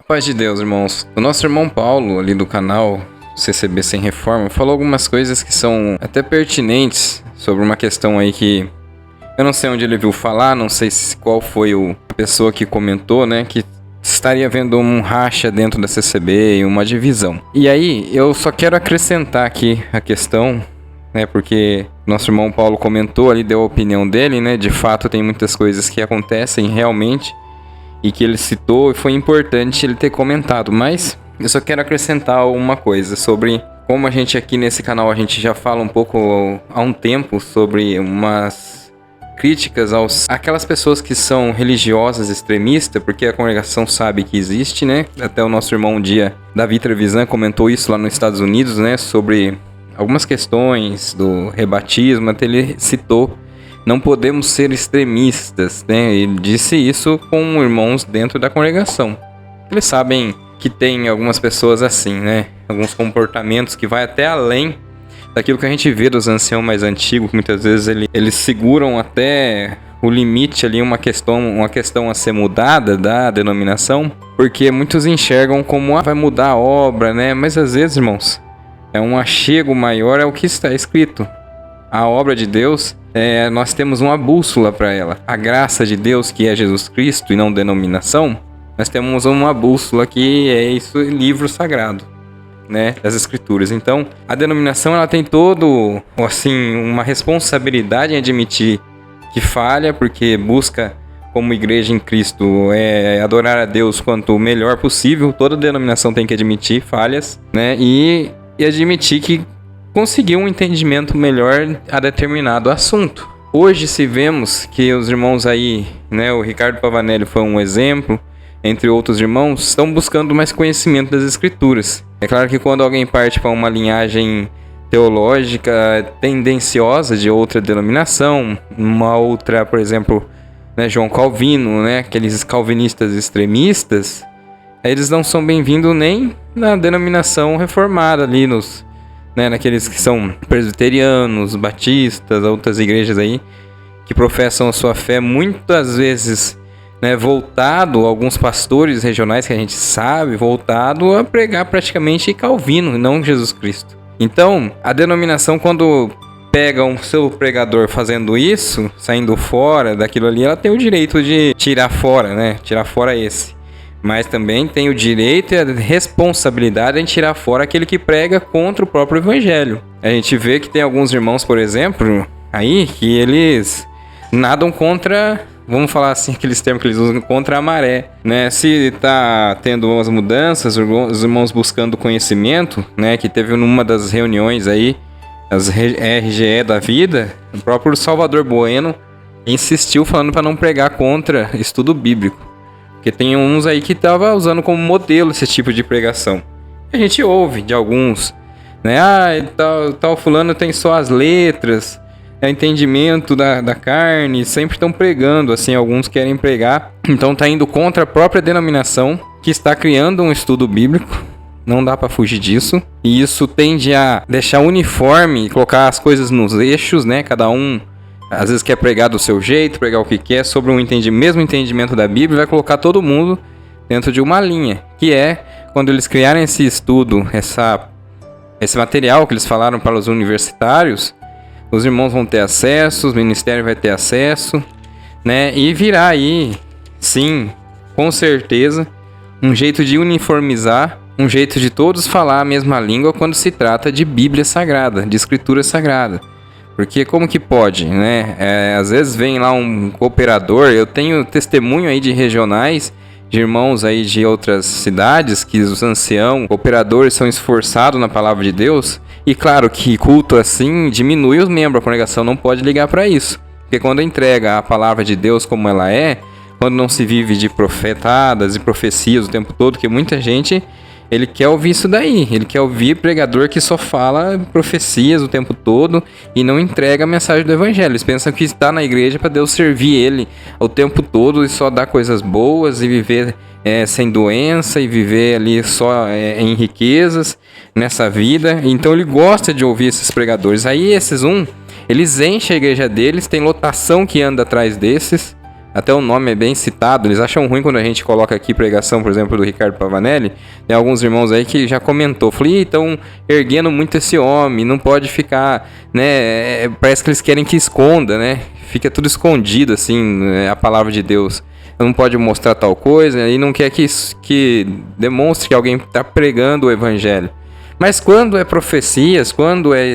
Paz de Deus, irmãos. O nosso irmão Paulo, ali do canal CCB Sem Reforma, falou algumas coisas que são até pertinentes sobre uma questão aí que eu não sei onde ele viu falar, não sei qual foi a pessoa que comentou, né, que estaria havendo um racha dentro da CCB e uma divisão. E aí, eu só quero acrescentar aqui a questão, né, porque nosso irmão Paulo comentou ali, deu a opinião dele, né, de fato tem muitas coisas que acontecem realmente e que ele citou e foi importante ele ter comentado, mas eu só quero acrescentar uma coisa sobre como a gente aqui nesse canal, a gente já fala um pouco há um tempo sobre umas críticas aquelas pessoas que são religiosas extremistas, porque a congregação sabe que existe, né? Até o nosso irmão um dia, Davi Trevisan, comentou isso lá nos Estados Unidos, né? Sobre algumas questões do rebatismo, até ele citou, não podemos ser extremistas, né? Ele disse isso com irmãos dentro da congregação. Eles sabem que tem algumas pessoas assim, né? Alguns comportamentos que vai até além daquilo que a gente vê dos anciãos mais antigos, que muitas vezes eles seguram até o limite ali, uma questão a ser mudada da denominação, porque muitos enxergam como vai mudar a obra, né? Mas às vezes, irmãos, é um achego maior ao que está escrito. A obra de Deus, nós temos uma bússola para ela. A graça de Deus, que é Jesus Cristo e não denominação, nós temos uma bússola que é isso, livro sagrado, né, das Escrituras. Então, a denominação ela tem todo, assim, uma responsabilidade em admitir que falha, porque busca, como igreja em Cristo, adorar a Deus quanto o melhor possível. Toda denominação tem que admitir falhas, né, e admitir que conseguiu um entendimento melhor a determinado assunto. Hoje, se vemos que os irmãos aí, né, o Ricardo Pavanelli foi um exemplo, entre outros irmãos, estão buscando mais conhecimento das Escrituras. É claro que quando alguém parte para uma linhagem teológica tendenciosa de outra denominação, uma outra, por exemplo, né, João Calvino, né, aqueles calvinistas extremistas, eles não são bem-vindos nem na denominação reformada ali, naqueles que são presbiterianos, batistas, outras igrejas aí, que professam a sua fé muitas vezes, né, voltado, alguns pastores regionais que a gente sabe, voltado a pregar praticamente Calvino, não Jesus Cristo. Então, a denominação, quando pega um seu pregador fazendo isso, saindo fora daquilo ali, ela tem o direito de tirar fora, né? Tirar fora esse. Mas também tem o direito e a responsabilidade em tirar fora aquele que prega contra o próprio evangelho. A gente vê que tem alguns irmãos, por exemplo, aí, que eles nadam contra, vamos falar assim, aqueles termos que eles usam, contra a maré, né? Se tá tendo umas mudanças, os irmãos buscando conhecimento, né? Que teve numa das reuniões aí, as RGE da vida, o próprio Salvador Bueno insistiu falando para não pregar contra estudo bíblico. Porque tem uns aí que tava usando como modelo esse tipo de pregação. A gente ouve de alguns, né? Tal fulano tem só as letras, entendimento da carne, sempre estão pregando, assim, alguns querem pregar, então tá indo contra a própria denominação, que está criando um estudo bíblico, não dá para fugir disso, e isso tende a deixar uniforme e colocar as coisas nos eixos, né, cada um às vezes quer pregar do seu jeito, pregar o que quer, sobre mesmo entendimento da Bíblia, vai colocar todo mundo dentro de uma linha, que é quando eles criarem esse estudo, esse material que eles falaram para os universitários, os irmãos vão ter acesso, os ministérios vão ter acesso, né? E virá aí, sim, com certeza, um jeito de uniformizar, um jeito de todos falar a mesma língua quando se trata de Bíblia Sagrada, de Escritura Sagrada. Porque como que pode, né? Às vezes vem lá um cooperador, eu tenho testemunho aí de regionais, de irmãos aí de outras cidades, que os anciãos, cooperadores são esforçados na palavra de Deus, e claro que culto assim diminui os membros, a congregação não pode ligar para isso, porque quando entrega a palavra de Deus como ela é, quando não se vive de profetadas e profecias o tempo todo, que muita gente, ele quer ouvir isso daí, ele quer ouvir pregador que só fala profecias o tempo todo e não entrega a mensagem do evangelho. Eles pensam que está na igreja para Deus servir ele o tempo todo e só dar coisas boas e viver sem doença e viver ali só em riquezas nessa vida. Então ele gosta de ouvir esses pregadores. Aí eles enchem a igreja deles, tem lotação que anda atrás desses, Até o nome é bem citado. Eles acham ruim quando a gente coloca aqui pregação, por exemplo, do Ricardo Pavanelli. Tem alguns irmãos aí que já comentou. Falei, estão erguendo muito esse homem, não pode ficar, né? Parece que eles querem que esconda, né? Fica tudo escondido, assim, a palavra de Deus. Não pode mostrar tal coisa e não quer que demonstre que alguém está pregando o evangelho. Mas quando é profecias,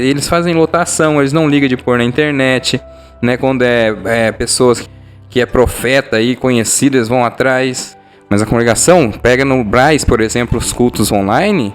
eles fazem lotação, eles não ligam de pôr na internet, né? Quando é pessoas que é profeta aí, conhecidas, vão atrás. Mas a congregação pega no Braz, por exemplo, os cultos online.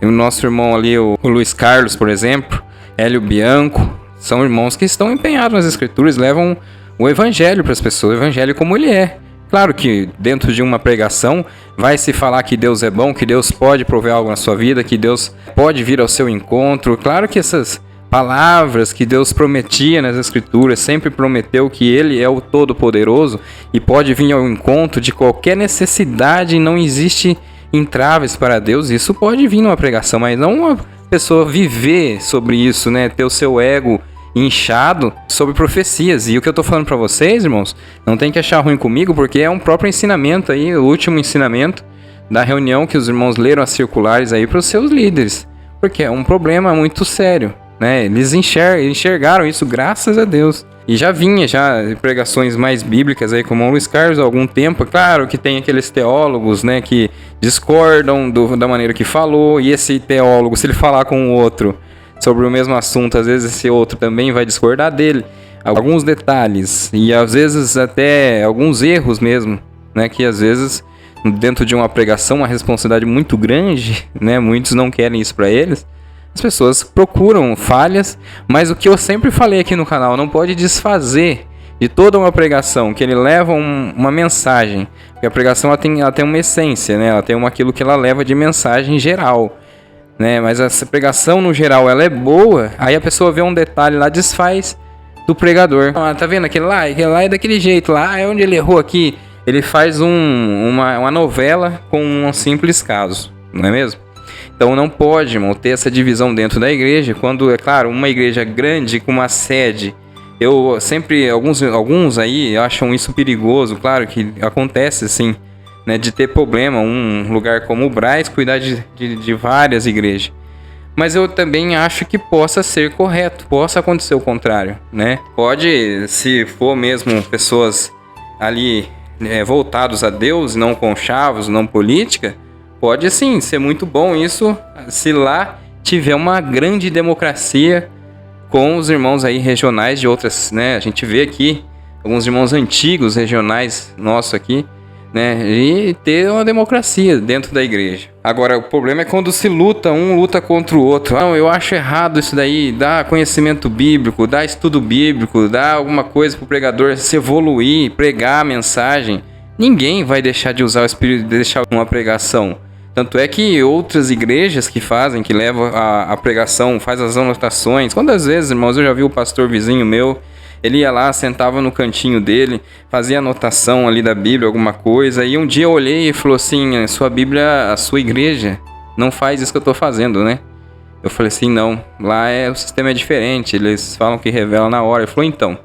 E o nosso irmão ali, o Luiz Carlos, por exemplo, Hélio Bianco, são irmãos que estão empenhados nas escrituras, levam o evangelho para as pessoas, o evangelho como ele é. Claro que dentro de uma pregação vai se falar que Deus é bom, que Deus pode prover algo na sua vida, que Deus pode vir ao seu encontro. Claro que essas palavras que Deus prometia nas Escrituras, sempre prometeu que Ele é o Todo-Poderoso e pode vir ao encontro de qualquer necessidade, não existe entraves para Deus. Isso pode vir numa pregação, mas não uma pessoa viver sobre isso, né? Ter o seu ego inchado sobre profecias. E o que eu tô falando para vocês, irmãos, não tem que achar ruim comigo, porque é um próprio ensinamento aí, o último ensinamento da reunião que os irmãos leram as circulares aí para os seus líderes, porque é um problema muito sério, né? Eles enxergaram isso, graças a Deus. E já vinha pregações mais bíblicas aí, como o Luiz Carlos, há algum tempo. Claro que tem aqueles teólogos, né, que discordam da maneira que falou, e esse teólogo, se ele falar com o outro sobre o mesmo assunto, às vezes esse outro também vai discordar dele. Alguns detalhes e às vezes até alguns erros mesmo, né, que às vezes dentro de uma pregação, uma responsabilidade muito grande, né, muitos não querem isso para eles. As pessoas procuram falhas, mas o que eu sempre falei aqui no canal, não pode desfazer de toda uma pregação, que ele leva uma mensagem. Porque a pregação ela tem uma essência, né? Ela tem aquilo que ela leva de mensagem geral, né? Mas essa pregação no geral ela é boa, aí a pessoa vê um detalhe lá, desfaz do pregador. Ah, tá vendo aquele lá é daquele jeito lá, é onde ele errou aqui. Ele faz uma novela com um simples caso, não é mesmo? Então não pode, irmão, ter essa divisão dentro da igreja, quando, é claro, uma igreja grande com uma sede. Eu sempre, alguns aí acham isso perigoso, claro que acontece assim, né, de ter problema, um lugar como o Braz cuidar de várias igrejas. Mas eu também acho que possa ser correto, possa acontecer o contrário, né? Pode, se for mesmo pessoas ali voltados a Deus, não conchavos, não política, pode sim ser muito bom isso, se lá tiver uma grande democracia com os irmãos aí regionais de outras, né? A gente vê aqui alguns irmãos antigos regionais nossos aqui, né? E ter uma democracia dentro da igreja. Agora, o problema é quando se luta, um luta contra o outro. Não, eu acho errado isso daí, dá conhecimento bíblico, dá estudo bíblico, dá alguma coisa pro pregador se evoluir, pregar a mensagem. Ninguém vai deixar de usar o Espírito, deixar uma pregação. Tanto é que outras igrejas que levam a pregação, faz as anotações. Quantas vezes, irmãos, eu já vi o pastor vizinho meu, ele ia lá, sentava no cantinho dele, fazia anotação ali da Bíblia, alguma coisa. E um dia eu olhei e falou assim, sua Bíblia, a sua igreja não faz isso que eu tô fazendo, né? Eu falei assim, não, lá o sistema é diferente, eles falam que revela na hora. Ele falou, então,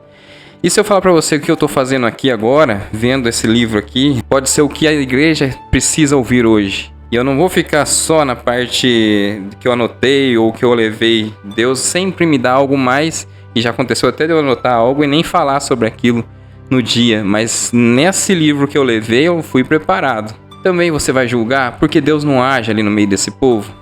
e se eu falar para você que o que eu tô fazendo aqui agora, vendo esse livro aqui, pode ser o que a igreja precisa ouvir hoje. E eu não vou ficar só na parte que eu anotei ou que eu levei. Deus sempre me dá algo mais. E já aconteceu até de eu anotar algo e nem falar sobre aquilo no dia. Mas nesse livro que eu levei, eu fui preparado. Também você vai julgar porque Deus não age ali no meio desse povo.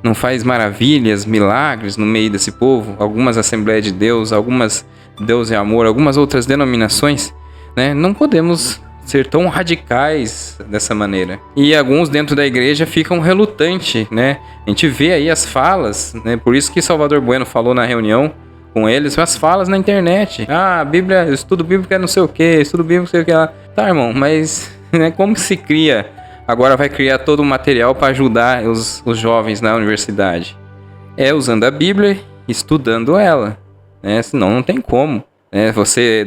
Não faz maravilhas, milagres no meio desse povo. Algumas Assembleias de Deus, algumas Deus é Amor, algumas outras denominações, né? Não podemos ser tão radicais dessa maneira. E alguns dentro da igreja ficam relutantes, né? A gente vê aí as falas, né? Por isso que Salvador Bueno falou na reunião com eles, as falas na internet. Ah, a Bíblia, estudo bíblico é não sei o que, estudo bíblico não sei o que lá. Tá, irmão, mas né, como que se cria? Agora vai criar todo o material para ajudar os jovens na universidade. É usando a Bíblia, estudando ela, né? Senão não tem como.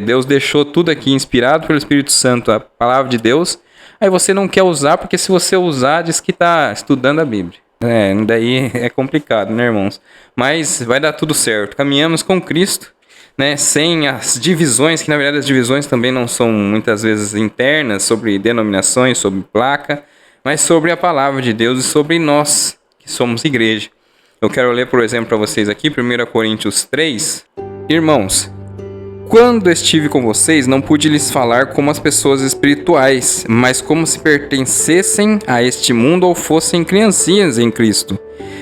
Deus deixou tudo aqui inspirado pelo Espírito Santo, a palavra de Deus, aí você não quer usar, porque se você usar, diz que está estudando a Bíblia. Daí é complicado, né, irmãos? Mas vai dar tudo certo. Caminhamos com Cristo, né, sem as divisões, que na verdade as divisões também não são muitas vezes internas, sobre denominações, sobre placa, mas sobre a palavra de Deus e sobre nós, que somos igreja. Eu quero ler, por exemplo, para vocês aqui, 1 Coríntios 3. Irmãos, quando estive com vocês, não pude lhes falar como as pessoas espirituais, mas como se pertencessem a este mundo ou fossem criancinhas em Cristo.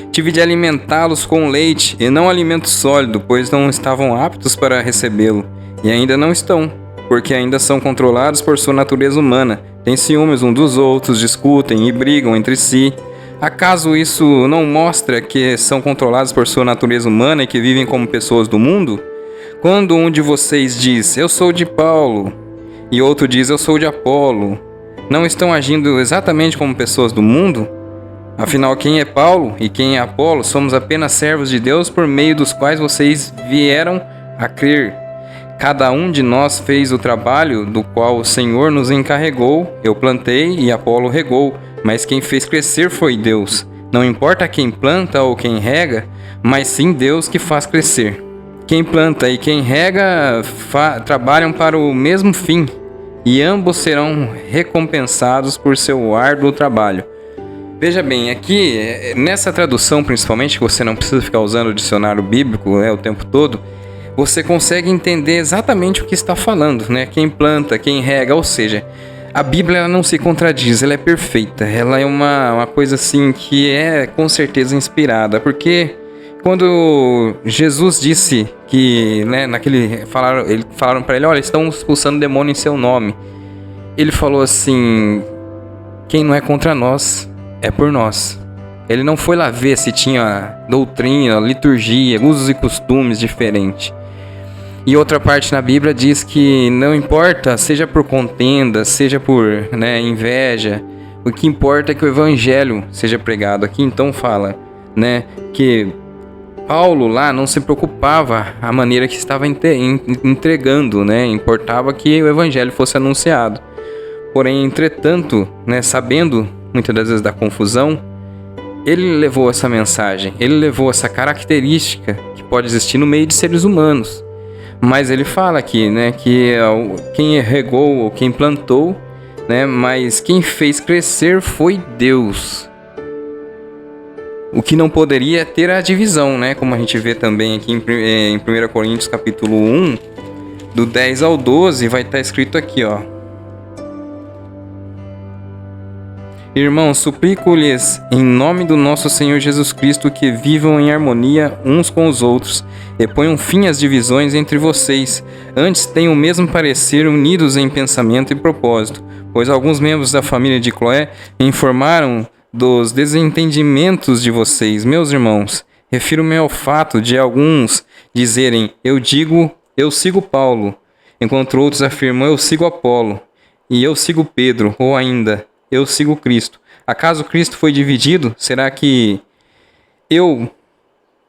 Tive de alimentá-los com leite e não alimento sólido, pois não estavam aptos para recebê-lo, e ainda não estão, porque ainda são controlados por sua natureza humana. Têm ciúmes uns dos outros, discutem e brigam entre si. Acaso isso não mostra que são controlados por sua natureza humana e que vivem como pessoas do mundo? Quando um de vocês diz, eu sou de Paulo, e outro diz, eu sou de Apolo, não estão agindo exatamente como pessoas do mundo? Afinal, quem é Paulo e quem é Apolo somos apenas servos de Deus por meio dos quais vocês vieram a crer. Cada um de nós fez o trabalho do qual o Senhor nos encarregou. Eu plantei e Apolo regou, mas quem fez crescer foi Deus. Não importa quem planta ou quem rega, mas sim Deus que faz crescer. Quem planta e quem rega trabalham para o mesmo fim, e ambos serão recompensados por seu árduo trabalho. Veja bem, aqui, nessa tradução principalmente, que você não precisa ficar usando o dicionário bíblico, né, o tempo todo, você consegue entender exatamente o que está falando, né? Quem planta, quem rega, ou seja, a Bíblia ela não se contradiz, ela é perfeita, ela é uma coisa assim que é com certeza inspirada, porque quando Jesus disse que, né, falaram para ele, olha, estão expulsando demônio em seu nome, ele falou assim, quem não é contra nós é por nós. Ele não foi lá ver se tinha doutrina, liturgia, usos e costumes diferentes. E outra parte na Bíblia diz que não importa, seja por contenda, seja por, né, inveja, o que importa é que o evangelho seja pregado. Aqui então fala, né, que Paulo lá não se preocupava a maneira que estava entregando, né, importava que o evangelho fosse anunciado. Porém, entretanto, né, sabendo muitas das vezes da confusão, ele levou essa mensagem, ele levou essa característica que pode existir no meio de seres humanos. Mas ele fala aqui, né, que quem regou ou quem plantou, né, mas quem fez crescer foi Deus. O que não poderia ter a divisão, né, como a gente vê também aqui em 1 Coríntios capítulo 1, do 10 ao 12, vai estar escrito aqui, ó. Irmãos, suplico-lhes, em nome do nosso Senhor Jesus Cristo, que vivam em harmonia uns com os outros, e ponham fim às divisões entre vocês. Antes tenham o mesmo parecer, unidos em pensamento e propósito, pois alguns membros da família de Cloé informaram dos desentendimentos de vocês. Meus irmãos, refiro-me ao fato de alguns dizerem, eu sigo Paulo, enquanto outros afirmam, eu sigo Apolo, e eu sigo Pedro, ou ainda, eu sigo Cristo. Acaso Cristo foi dividido? Será que eu,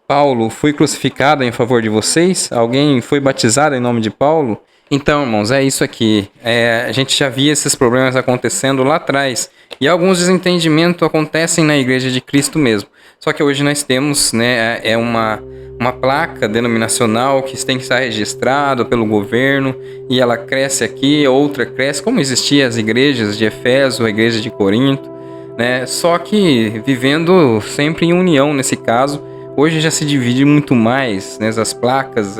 Paulo, fui crucificado em favor de vocês? Alguém foi batizado em nome de Paulo? Então, irmãos, é isso aqui. A gente já via esses problemas acontecendo lá atrás. E alguns desentendimentos acontecem na igreja de Cristo mesmo. Só que hoje nós temos, né, uma placa denominacional que tem que estar registrada pelo governo, e ela cresce aqui, outra cresce, como existiam as igrejas de Efésio, a igreja de Corinto, né? Só que vivendo sempre em união nesse caso. Hoje já se divide muito mais, né? As placas,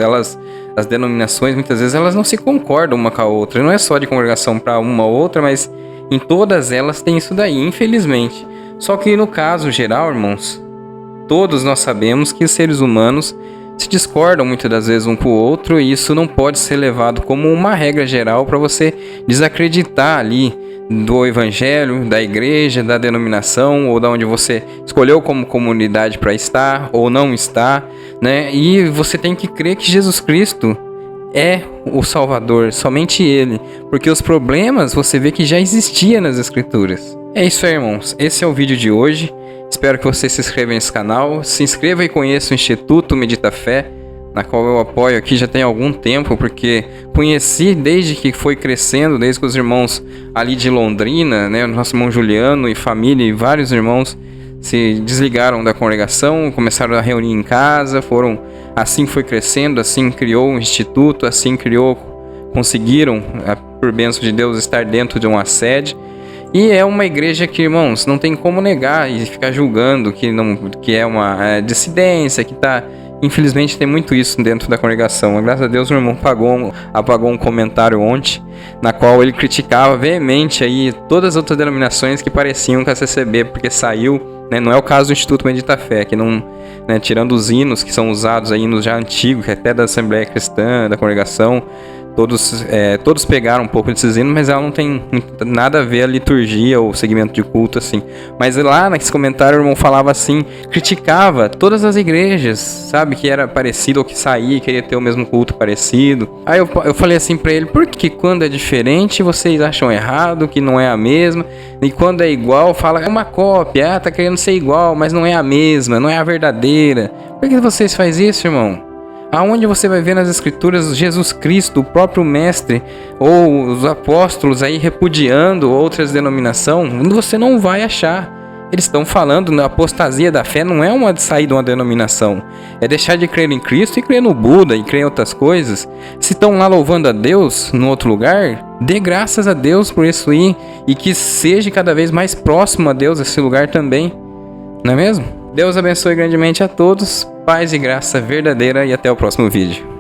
as denominações, muitas vezes elas não se concordam uma com a outra. Não é só de congregação para uma ou outra, mas em todas elas tem isso daí, infelizmente. Só que no caso geral, irmãos, todos nós sabemos que os seres humanos se discordam muitas das vezes um com o outro, e isso não pode ser levado como uma regra geral para você desacreditar ali do evangelho, da igreja, da denominação, ou da onde você escolheu como comunidade para estar ou não estar, né? E você tem que crer que Jesus Cristo é o Salvador, somente Ele, porque os problemas você vê que já existia nas Escrituras. É isso aí, irmãos, esse é o vídeo de hoje. Espero que você se inscreva nesse canal, se inscreva e conheça o Instituto Medita Fé, na qual eu apoio aqui já tem algum tempo, porque conheci desde que foi crescendo, desde que os irmãos ali de Londrina, né, o nosso irmão Juliano e família e vários irmãos se desligaram da congregação, começaram a reunir em casa, assim foi crescendo, assim criou um instituto, assim conseguiram, por bênção de Deus, estar dentro de uma sede. E é uma igreja que, irmãos, não tem como negar e ficar julgando que é uma dissidência, que tá... Infelizmente tem muito isso dentro da congregação. Graças a Deus o meu irmão apagou um comentário ontem, na qual ele criticava veemente aí todas as outras denominações que pareciam com a CCB, porque saiu, né, não é o caso do Instituto Bendita Fé, que não, né, tirando os hinos que são usados aí hinos já antigos, que até da Assembleia Cristã, da congregação, todos pegaram um pouco desses hinos, mas ela não tem nada a ver a liturgia ou segmento de culto assim. Mas lá nesse comentário o irmão falava assim, criticava todas as igrejas, sabe, que era parecido ou que saía e queria ter o mesmo culto parecido. Aí eu falei assim pra ele, por que quando é diferente vocês acham errado, que não é a mesma, e quando é igual fala é uma cópia, tá querendo ser igual, mas não é a mesma, não é a verdadeira. Por que vocês fazem isso, irmão? Aonde você vai ver nas escrituras Jesus Cristo, o próprio mestre, ou os apóstolos aí repudiando outras denominações? Você não vai achar. Eles estão falando na apostasia da fé, não é uma sair de uma denominação. É deixar de crer em Cristo e crer no Buda e crer em outras coisas. Se estão lá louvando a Deus no outro lugar, dê graças a Deus por isso aí. E que seja cada vez mais próximo a Deus esse lugar também. Não é mesmo? Deus abençoe grandemente a todos. Paz e graça verdadeira e até o próximo vídeo.